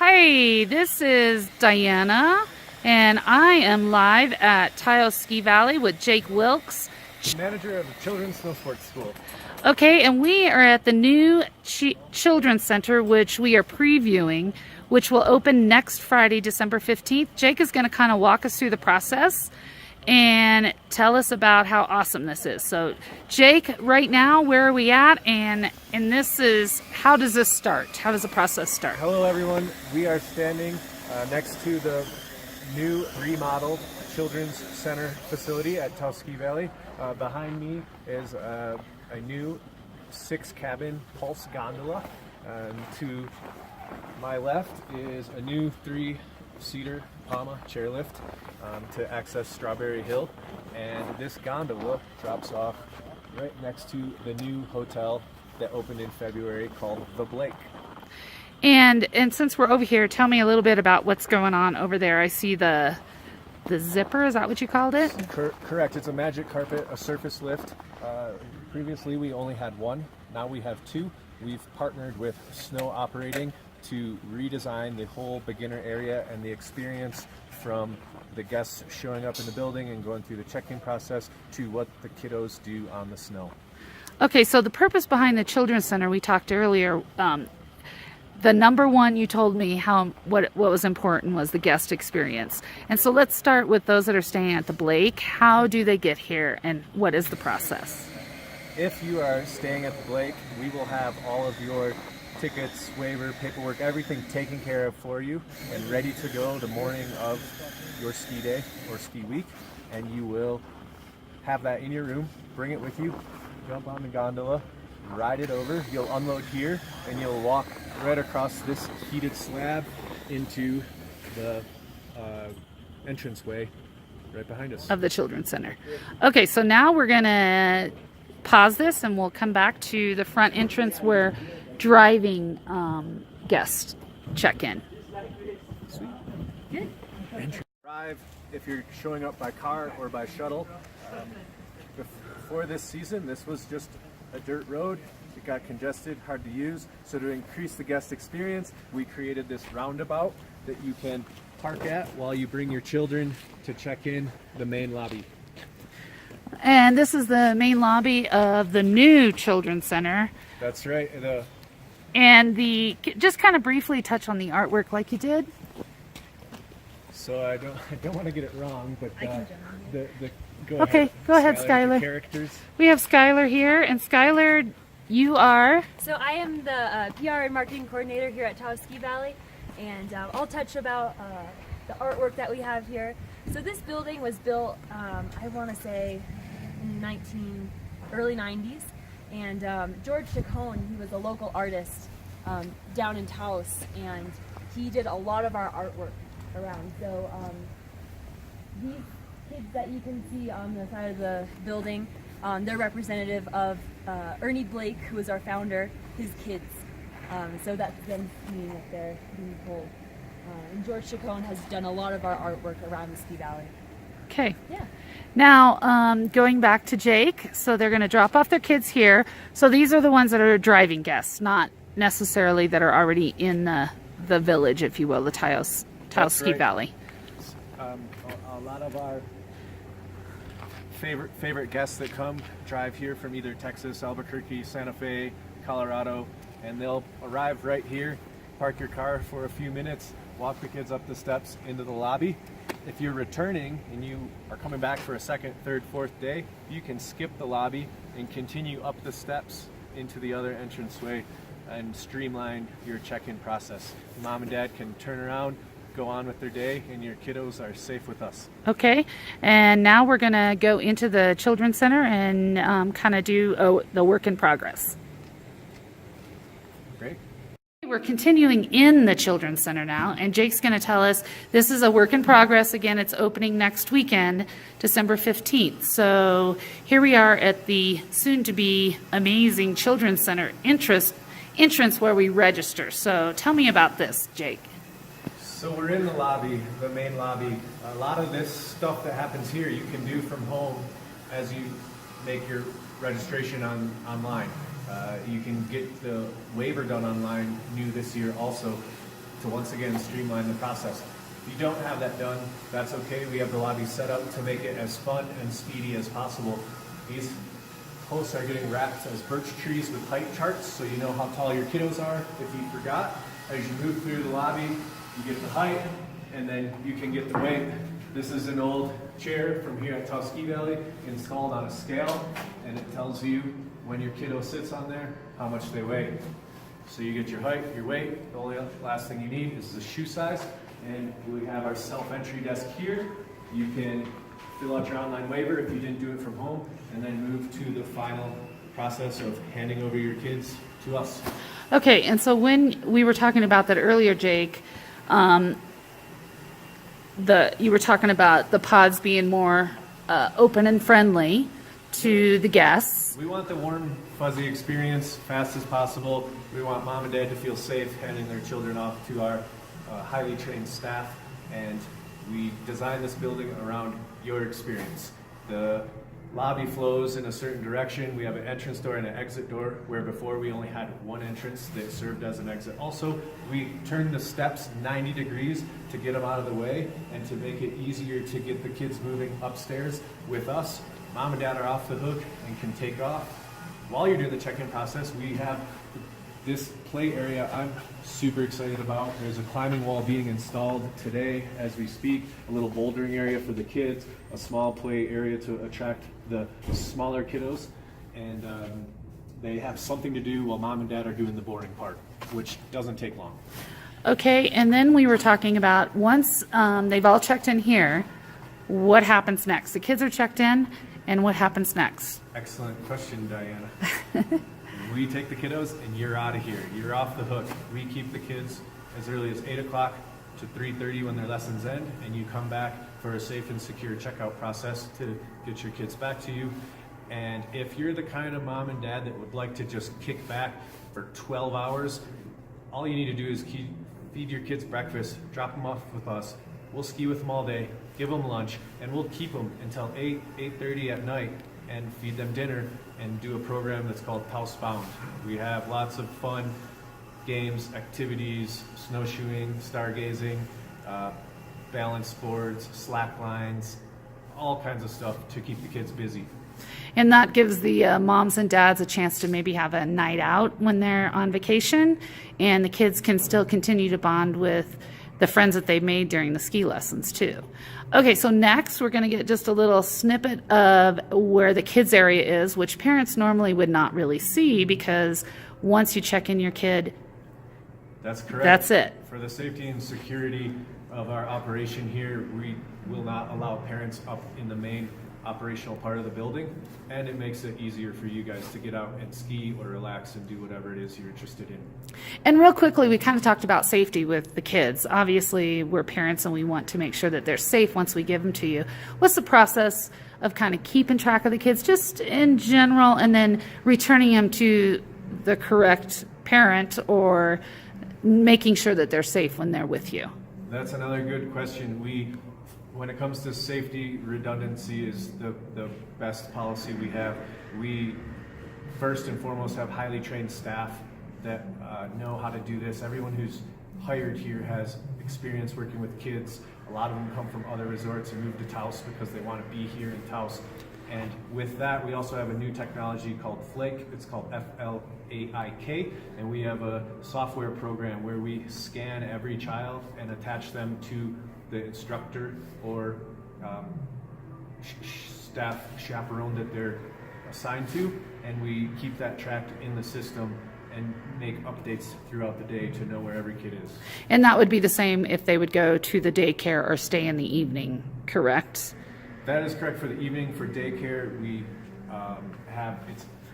Hi, this is Diana, and I am live at Taos Ski Valley with Jake Wilkes. Manager of the Children's Snowsports School. Okay, and we are at the new Children's Center, which we are previewing, which will open next Friday, December 15th. Jake is going to kind of walk us through the process and tell us about how awesome this is. So, Jake, right now, where are we at? And this is, how does this start? How does the process start? Hello, everyone. We are standing next to the new remodeled Children's Center facility at Taos Ski Valley. Behind me is a new 6-cabin pulse gondola. To my left is a new 3-seater Palma chairlift to access Strawberry Hill, and this gondola drops off right next to the new hotel that opened in February called The Blake. And since we're over here, tell me a little bit about what's going on over there. I see the zipper, is that what you called it? Correct. It's a magic carpet, a surface lift. Previously we only had one, now we have two. We've partnered with Snow Operating to redesign the whole beginner area and the experience, from the guests showing up in the building and going through the check-in process to what the kiddos do on the snow. Okay, so the purpose behind the Children's Center, we talked earlier, the number one, you told me what was important was the guest experience. And so let's start with those that are staying at the Blake. How do they get here, and what is the process? If you are staying at the Blake, we will have all of your tickets, waiver, paperwork, everything taken care of for you and ready to go the morning of your ski day or ski week. And you will have that in your room, bring it with you, jump on the gondola, ride it over. You'll unload here and you'll walk right across this heated slab into the entranceway right behind us of the Children's Center. Okay, so now we're gonna pause this and we'll come back to the front entrance where driving guests check in. Sweet. Good. Drive if you're showing up by car or by shuttle. Before this season, this was just a dirt road. It got congested, hard to use. So to increase the guest experience, we created this roundabout that you can park at while you bring your children to check in the main lobby. And this is the main lobby of the new Children's Center. That's right. And just kind of briefly touch on the artwork like you did. So I don't want to get it wrong, but go ahead, Skylar. Characters. We have Skylar here, and Skylar, you are? So I am the PR and marketing coordinator here at Taos Ski Valley, and I'll touch about the artwork that we have here. So this building was built, I want to say, in early 90s, and George Chacon, he was a local artist down in Taos, and he did a lot of our artwork around. So these kids that you can see on the side of the building, they're representative of Ernie Blake, who was our founder, his kids. So that's them seeing that they're being told. And George Chacon has done a lot of our artwork around the ski valley. Okay. Yeah. Now, going back to Jake, so they're going to drop off their kids here. So these are the ones that are driving guests, not necessarily that are already in the village, if you will, the Taos Ski Valley. A lot of our favorite guests that come drive here from either Texas, Albuquerque, Santa Fe, Colorado, and they'll arrive right here, park your car for a few minutes, walk the kids up the steps into the lobby. If you're returning and you are coming back for a second, third, fourth day, you can skip the lobby and continue up the steps into the other entranceway and streamline your check-in process. Mom and dad can turn around, go on with their day, and your kiddos are safe with us. Okay, and now we're going to go into the Children's Center and kind of do the work in progress. Great. We're continuing in the Children's Center now, and Jake's going to tell us this is a work in progress. Again, it's opening next weekend, December 15th. So here we are at the soon-to-be amazing Children's Center entrance where we register. So tell me about this, Jake. So we're in the lobby, the main lobby. A lot of this stuff that happens here you can do from home as you make your registration online. You can get the waiver done online, new this year also. to once again streamline the process. If you don't have that done, that's okay. We have the lobby set up to make it as fun and speedy as possible. These posts are getting wrapped as birch trees with height charts, so you know how tall your kiddos are if you forgot. As you move through the lobby, you get the height, and then you can get the weight. This is an old chair from here at Taos Ski Valley, installed on a scale, and it tells you when your kiddo sits on there, how much they weigh. So you get your height, your weight. The only last thing you need is the shoe size. And we have our self-entry desk here. You can fill out your online waiver if you didn't do it from home, and then move to the final process of handing over your kids to us. Okay, and so when we were talking about that earlier, Jake, you were talking about the pods being more open and friendly to the guests. We want the warm, fuzzy experience fast as possible. We want mom and dad to feel safe handing their children off to our highly trained staff, and we designed this building around your experience. The lobby flows in a certain direction. We have an entrance door and an exit door, where before we only had one entrance that served as an exit. Also, we turned the steps 90 degrees to get them out of the way and to make it easier to get the kids moving upstairs with us. Mom and dad are off the hook and can take off. While you're doing the check-in process, we have this play area I'm super excited about. There's a climbing wall being installed today as we speak, a little bouldering area for the kids, a small play area to attract the smaller kiddos, and they have something to do while mom and dad are doing the boring part, which doesn't take long. Okay, and then we were talking about once they've all checked in here, what happens next? The kids are checked in, and what happens next? Excellent question, Diana. We take the kiddos and you're out of here. You're off the hook. We keep the kids as early as 8 o'clock to 3:30 when their lessons end, and you come back for a safe and secure checkout process to get your kids back to you. And if you're the kind of mom and dad that would like to just kick back for 12 hours, all you need to do is feed your kids breakfast, drop them off with us. We'll ski with them all day, give them lunch, and we'll keep them until 8:30 at night and feed them dinner and do a program that's called Taos Bound. We have lots of fun games, activities, snowshoeing, stargazing, balance boards, slack lines, all kinds of stuff to keep the kids busy. And that gives the moms and dads a chance to maybe have a night out when they're on vacation, and the kids can still continue to bond with the friends that they made during the ski lessons too. Okay, so next we're going to get just a little snippet of where the kids area is, which parents normally would not really see, because once you check in your kid, that's correct. That's it. For the safety and security of our operation here, we will not allow parents up in the main operational part of the building, and it makes it easier for you guys to get out and ski or relax and do whatever it is you're interested in. And real quickly, we kind of talked about safety with the kids. Obviously, we're parents and we want to make sure that they're safe once we give them to you. What's the process of kind of keeping track of the kids just in general, and then returning them to the correct parent, or making sure that they're safe when they're with you? That's another good question. When it comes to safety, redundancy is the best policy we have. We first and foremost have highly trained staff that know how to do this. Everyone who's hired here has experience working with kids. A lot of them come from other resorts and move to Taos because they want to be here in Taos. And with that, we also have a new technology called Flake. It's called FLAIK, and we have a software program where we scan every child and attach them to the instructor or staff chaperone that they're assigned to, and we keep that tracked in the system and make updates throughout the day to know where every kid is. And that would be the same if they would go to the daycare or stay in the evening, correct? That is correct. For the evening, for daycare, we have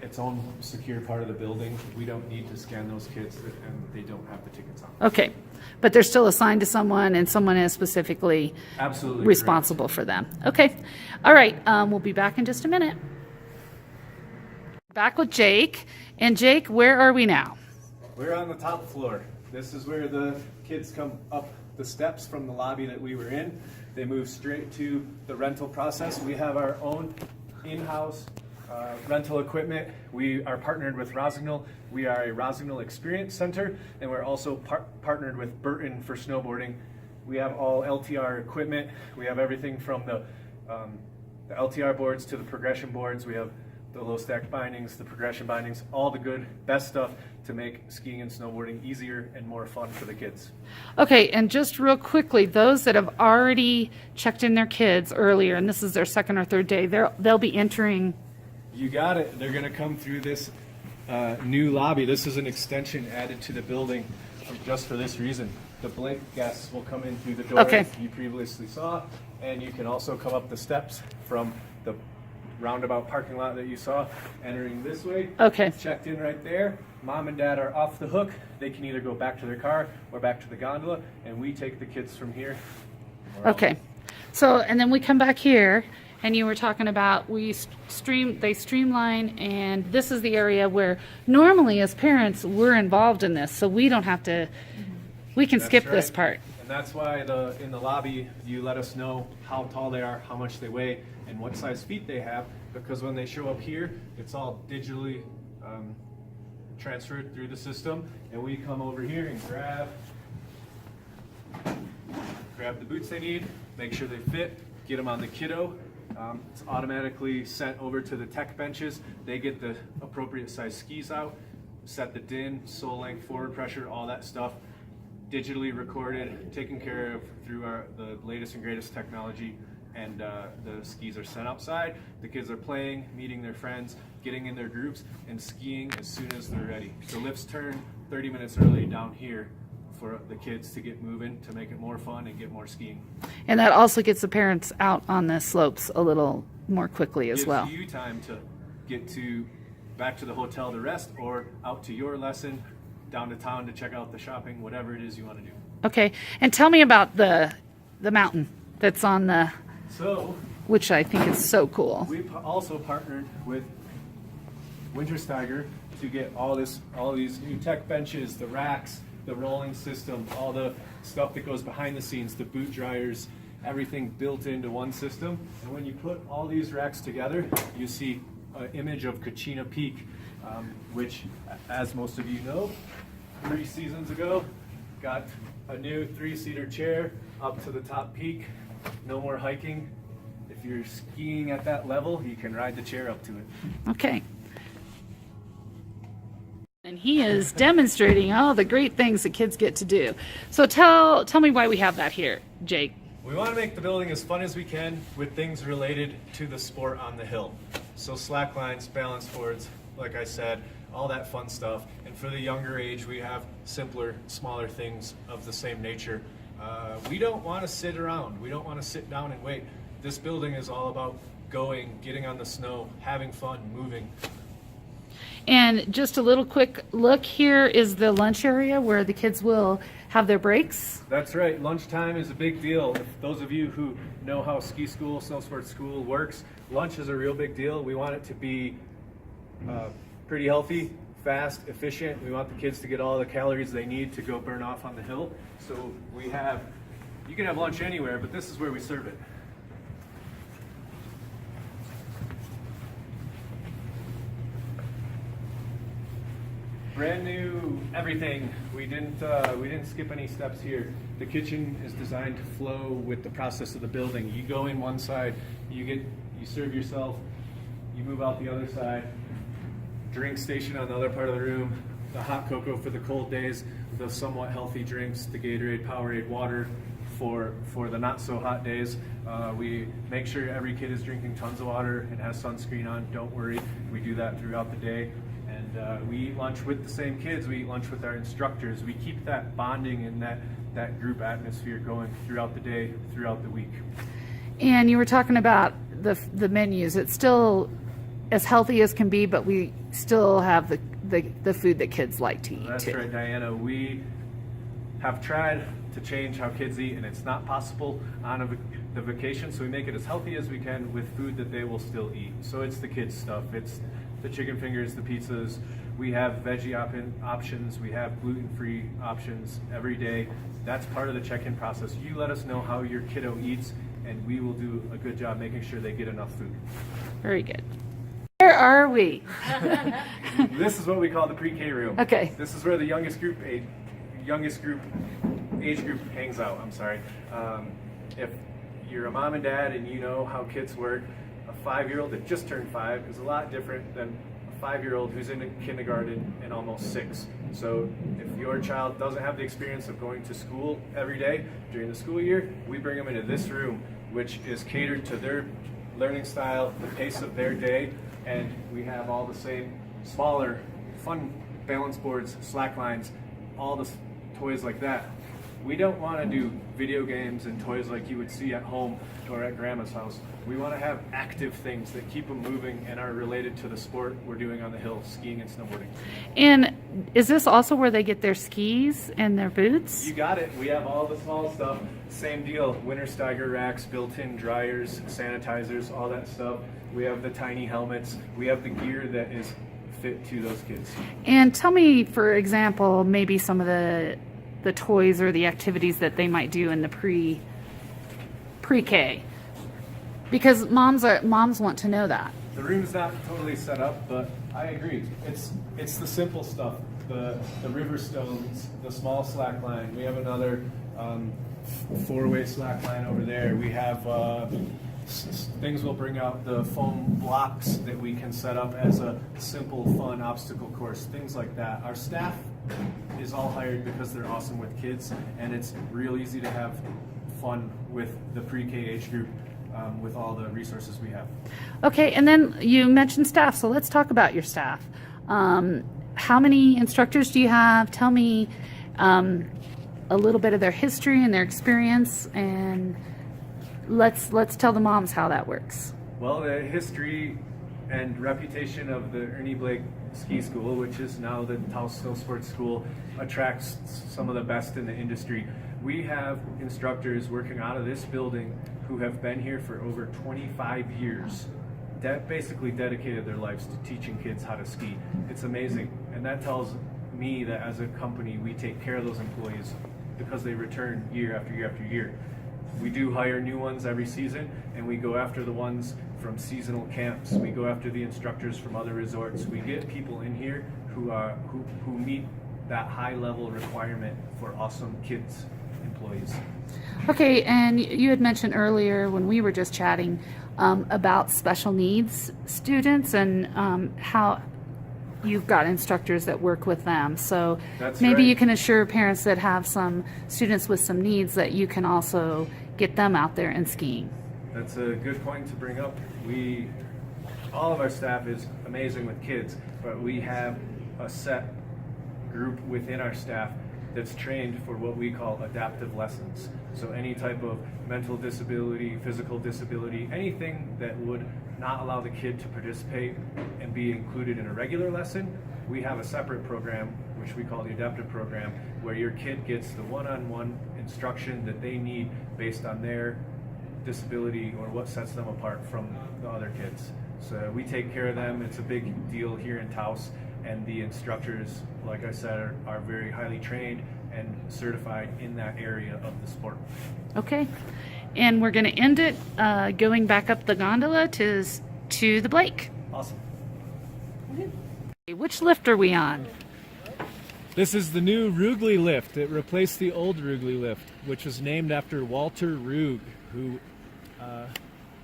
its own secure part of the building. We don't need to scan those kids, and they don't have the tickets on. Okay, but they're still assigned to someone, and someone is specifically absolutely responsible correct for them. Okay, all right, we'll be back in just a minute. Back with Jake. And Jake, where are we now? We're on the top floor. This is where the kids come up the steps from the lobby that we were in. They move straight to the rental process. We have our own in-house rental equipment. We are partnered with Rossignol. We are a Rossignol Experience Center, and we're also partnered with Burton for snowboarding. We have all LTR equipment. We have everything from the LTR boards to the progression boards. We have the low stack bindings, the progression bindings, all the good, best stuff to make skiing and snowboarding easier and more fun for the kids. Okay, and just real quickly, those that have already checked in their kids earlier, and this is their second or third day, they'll be entering. You got it. They're going to come through this new lobby. This is an extension added to the building just for this reason. The blank guests will come in through the door you previously saw, and you can also come up the steps from the roundabout parking lot that you saw, entering this way. Okay. Checked in right there. Mom and dad are off the hook. They can either go back to their car or back to the gondola, and we take the kids from here. Okay. So, and then we come back here, and you were talking about they streamline, and this is the area where normally as parents we're involved in this, so we don't have to, we can skip this part. And that's why in the lobby you let us know how tall they are, how much they weigh, and what size feet they have, because when they show up here, it's all digitally transferred through the system, and we come over here and grab the boots they need, make sure they fit, get them on the kiddo. It's automatically sent over to the tech benches. They get the appropriate size skis out, set the din, sole length, forward pressure, all that stuff, digitally recorded, taken care of through the latest and greatest technology, and the skis are sent outside. The kids are playing, meeting their friends, getting in their groups, and skiing as soon as they're ready. The lifts turn 30 minutes early down here for the kids to get moving, to make it more fun and get more skiing. And that also gets the parents out on the slopes a little more quickly as well. Gives you time to get back to the hotel to rest, or out to your lesson, down to town to check out the shopping, whatever it is you want to do. Okay, and tell me about the mountain that's on the, which I think is so cool. We also partnered with Wintersteiger to get all these new tech benches, the racks, the rolling system, all the stuff that goes behind the scenes, the boot dryers, everything built into one system. And when you put all these racks together, you see an image of Kachina Peak, which, as most of you know, 3 seasons ago, got a new 3-seater chair up to the top peak. No more hiking. If you're skiing at that level, you can ride the chair up to it. Okay. And he is demonstrating all the great things that kids get to do. So tell me why we have that here, Jake. We want to make the building as fun as we can with things related to the sport on the hill. So slack lines, balance boards, like I said, all that fun stuff. And for the younger age, we have simpler, smaller things of the same nature. We don't want to sit around. We don't want to sit down and wait. This building is all about going, getting on the snow, having fun, moving. And just a little quick look, here is the lunch area where the kids will have their breaks. That's right. Lunchtime is a big deal. If those of you who know how ski school, snowsport school works, lunch is a real big deal. We want it to be pretty healthy, fast, efficient. We want the kids to get all the calories they need to go burn off on the hill. So you can have lunch anywhere, but this is where we serve it. Brand new everything. We didn't skip any steps here. The kitchen is designed to flow with the process of the building. You go in one side, you serve yourself, you move out the other side. Drink station on the other part of the room. The hot cocoa for the cold days, the somewhat healthy drinks, the Gatorade, Powerade, water for the not so hot days. We make sure every kid is drinking tons of water and has sunscreen on. Don't worry, we do that throughout the day. And we eat lunch with the same kids. We eat lunch with our instructors. We keep that bonding and that group atmosphere going throughout the day, throughout the week. And you were talking about the menus. It's still as healthy as can be, but we still have the food that kids like to eat. That's too. right, Diana. We have tried to change how kids eat, and it's not possible on the vacation, so we make it as healthy as we can with food that they will still eat. So it's the kids' stuff. It's the chicken fingers, the pizzas. We have veggie options. We have gluten-free options every day. That's part of the check-in process. You let us know how your kiddo eats, and we will do a good job making sure they get enough food. Very good. Where are we? This is what we call the pre-K room. Okay. This is where the youngest group age group hangs out. I'm sorry. If you're a mom and dad and you know how kids work, a 5-year-old that just turned 5 is a lot different than a 5-year-old who's in kindergarten and almost 6. So if your child doesn't have the experience of going to school every day during the school year, we bring them into this room, which is catered to their learning style, the pace of their day, and we have all the same smaller, fun balance boards, slack lines, all the toys like that. We don't want to do video games and toys like you would see at home or at grandma's house. We want to have active things that keep them moving and are related to the sport we're doing on the hill, skiing and snowboarding. And is this also where they get their skis and their boots? You got it. We have all the small stuff. Same deal. Winter Steiger racks, built-in dryers, sanitizers, all that stuff. We have the tiny helmets. We have the gear that is fit to those kids. And tell me, for example, maybe some of the toys or the activities that they might do in the pre-K, because moms want to know that. The room's not totally set up, but I agree. It's the simple stuff, the river stones, the small slack line. We have another 4-way slack line over there. We have things we'll bring out, the foam blocks that we can set up as a simple, fun obstacle course, things like that. Our staff is all hired because they're awesome with kids, and it's real easy to have fun with the pre-K age group with all the resources we have. Okay, and then you mentioned staff, so let's talk about your staff. How many instructors do you have? Tell me a little bit of their history and their experience, and let's tell the moms how that works. Well, the history and reputation of the Ernie Blake Ski School, which is now the Taos Snowsports School, attracts some of the best in the industry. We have instructors working out of this building who have been here for over 25 years that basically dedicated their lives to teaching kids how to ski. It's amazing, and that tells me that as a company we take care of those employees because they return year after year after year. We do hire new ones every season, and we go after the ones from seasonal camps. We go after the instructors from other resorts. We get people in here who meet that high level requirement for awesome kids employees. Okay, and you had mentioned earlier when we were just chatting about special needs students and how you've got instructors that work with them. So That's maybe right. you can assure parents that have some students with some needs that you can also get them out there and skiing. That's a good point to bring up. All of our staff is amazing with kids, but we have a set group within our staff that's trained for what we call adaptive lessons. So any type of mental disability, physical disability, anything that would not allow the kid to participate and be included in a regular lesson, we have a separate program, which we call the adaptive program, where your kid gets the one-on-one instruction that they need based on their disability or what sets them apart from the other kids. So we take care of them. It's a big deal here in Taos, and the instructors, like I said, are very highly trained and certified in that area of the sport. Okay, and we're going to end it going back up the gondola to the Blake. Awesome. Which lift are we on? This is the new Rugley lift. It replaced the old Rugley lift, which was named after Walter Rug, who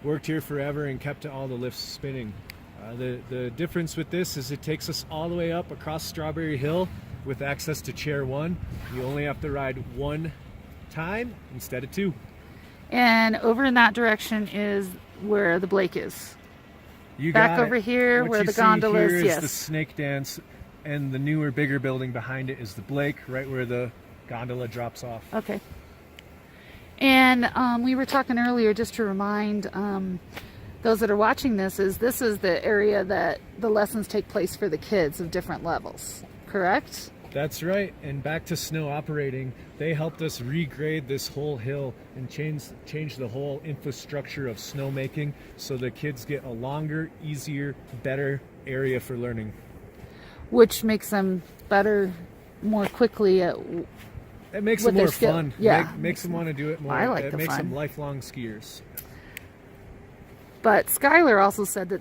worked here forever and kept all the lifts spinning. The difference with this is it takes us all the way up across Strawberry Hill with access to chair 1. You only have to ride 1 time instead of 2. And over in that direction is where the Blake is. You Back got over it. here What where you the see gondola here is, is yes. the snake dance, and the newer, bigger building behind it is the Blake, right where the gondola drops off. Okay. And we were talking earlier, just to remind those that are watching this is the area that the lessons take place for the kids of different levels, correct? That's right. And back to snow operating, they helped us regrade this whole hill and change the whole infrastructure of snowmaking so the kids get a longer, easier, better area for learning. Which makes them better more quickly at It makes with them more their skill. fun. Yeah. Makes them want to do it more. I like it the makes fun. them lifelong skiers. But Skylar also said that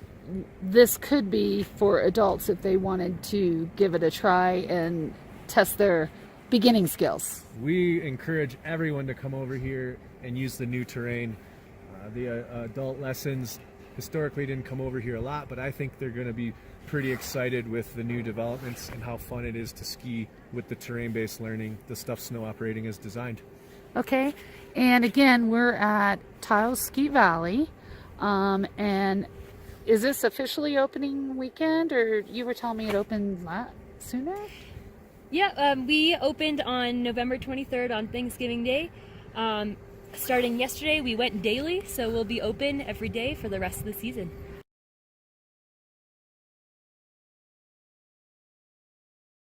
this could be for adults if they wanted to give it a try and test their beginning skills. We encourage everyone to come over here and use the new terrain. The adult lessons historically didn't come over here a lot, but I think they're going to be pretty excited with the new developments and how fun it is to ski with the terrain-based learning, the stuff snow operating is designed. Okay, and again, we're at Taos Ski Valley, and is this officially opening weekend, or you were telling me it opened sooner? Yeah, we opened on November 23rd on Thanksgiving Day. Starting yesterday, we went daily, so we'll be open every day for the rest of the season.